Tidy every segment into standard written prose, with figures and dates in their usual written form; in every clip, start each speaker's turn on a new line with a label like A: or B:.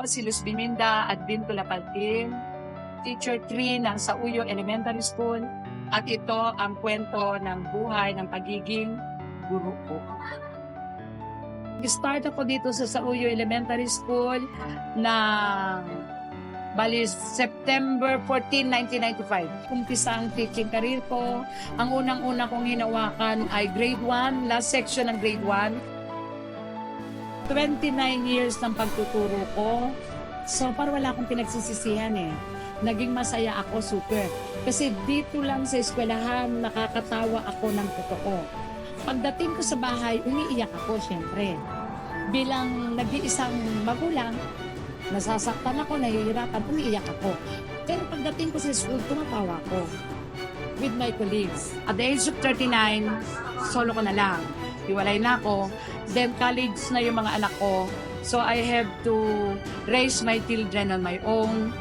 A: Si Luz Biminda at Binto Lapaltin, Teacher 3 ng Sauyo Elementary School, at ito ang kwento ng buhay ng pagiging guro ko. Start ako dito sa Sauyo Elementary School na September 14, 1995. Umpisa ang teaching career ko. Ang unang-una kong hinawakan ay grade 1, last section ng grade 1. 29 years ng pagtuturo ko. So, parang wala akong pinagsisisihan eh. Naging masaya ako, super. Kasi dito lang sa eskwelahan, nakakatawa ako ng totoo. Pagdating ko sa bahay, umiiyak ako, syempre. Bilang nag-iisang magulang, nasasaktan ako, nahihirapan, umiiyak ako. Pero pagdating ko sa school, tumatawa ako with my colleagues. At the age of 39, solo ko na lang. Iwalay na ako. Then college na yung mga anak ko. So I have to raise my children on my own.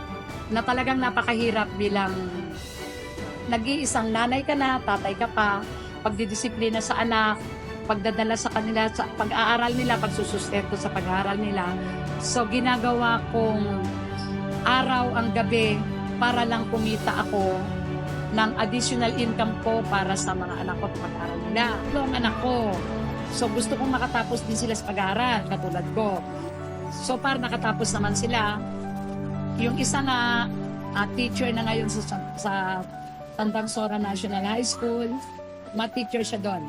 A: Na talagang napakahirap bilang nag-iisang nanay ka na, tatay ka pa, pagdidisiplina sa anak, pagdadala sa kanila, sa pag-aaral nila, pagsusustento sa pag-aaral nila. So ginagawa kong araw ang gabi para lang kumita ako ng additional income ko para sa mga anak ko at pag-aaral nila. Ito ang anak ko. So gusto kong makatapos din sila sa pag-aaral, katulad ko. So para nakatapos naman sila, yung isa nga teacher na ngayon sa Tandang Sora National High School, ma-teacher siya doon.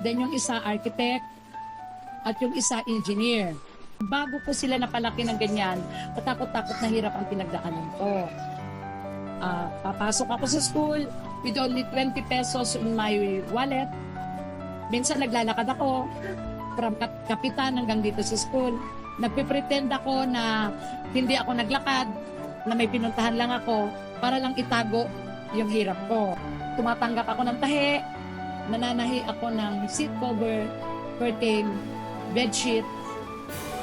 A: Then yung isa architect at yung isa engineer. Bago ko sila napalaki ng ganyan, patakot-takot na hirap ang pinagdaanan ko. Papasok ako sa school with only 20 pesos in my wallet. Minsan naglalakad ako from Kapitan hanggang dito sa school. Nagpipretend ako na hindi ako naglakad, na may pinuntahan lang ako para lang itago yung hirap ko. Tumatanggap ako ng tahi, nananahi ako ng seat cover, curtain, bedsheet,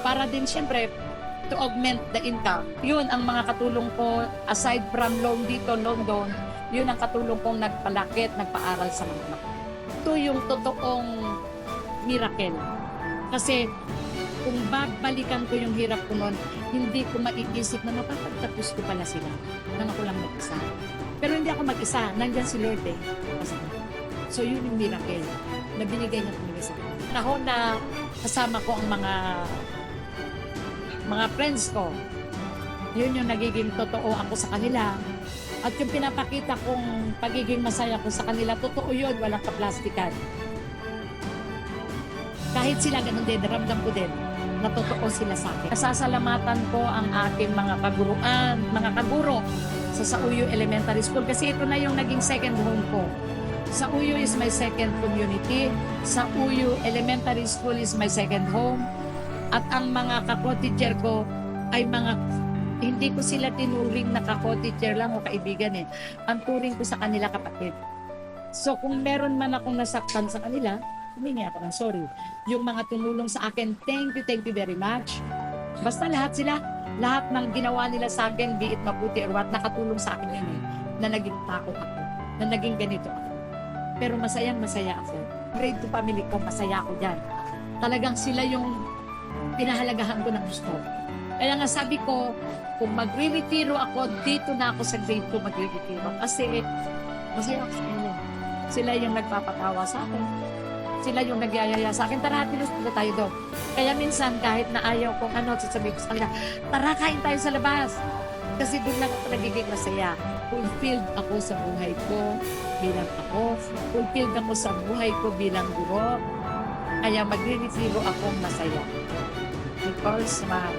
A: para din siyempre to augment the income. Yun ang mga katulong ko, aside from loan dito, loan doon, yun ang katulong kong nagpalakit, nagpaaral sa mga anak. Ito yung totoong miracle. Kasi kung babalikan ko yung hirap ko noon, hindi ko maiisip na mapapagtapos ko pala sila nang ako lang mag-isa. Pero hindi ako mag-isa, nandyan si Lord eh. So yun yung miracle na binigay niya kami sa akin. Panahon na kasama ko ang mga friends ko, yun yung nagiging totoo ako sa kanila. At yung pinapakita kong pagiging masaya ko sa kanila, totoo yun, walang kaplastikan. Kahit sila ganun din, ramdam ko din na totoo sila sa akin. Nasasalamatan ko ang aking mga kaguruan, mga kaguro sa Sauyo Elementary School kasi ito na yung naging second home ko. Sauyo is my second community. Sauyo Elementary School is my second home. At ang mga kako-teacher ko ay mga, hindi ko sila tinuring na kako-teacher lang o kaibigan eh. Ang turing ko sa kanila kapatid. So kung meron man akong nasaktan sa kanila, humingi ako ng sorry. Yung mga tumulong sa akin, thank you very much. Basta lahat sila, lahat ng ginawa nila sa akin, be it mabuti or what, nakatulong sa akin yun eh, na naging takot ako, na naging ganito ako. Pero masaya ako. Grade 2 family ko, masaya ako dyan. Talagang sila yung pinahalagahan ko ng gusto. Kaya nga sabi ko, kung magre-retiro ako, dito na ako sa grade 2 magre-retiro. Kasi masaya ako sa kanila. Sila yung nagpapatawa sa akin. Sila yung nagyayaya sa akin. Tara, tilos na tayo doon. Kaya minsan, kahit na ayaw kong sasabihin ko sa kanila, tara, kain tayo sa labas. Kasi doon lang ako nagiging masaya. Fulfilled ako sa buhay ko bilang ako. Fulfilled ako sa buhay ko bilang guro. Kaya magre-retiro akong masaya. Because mahal.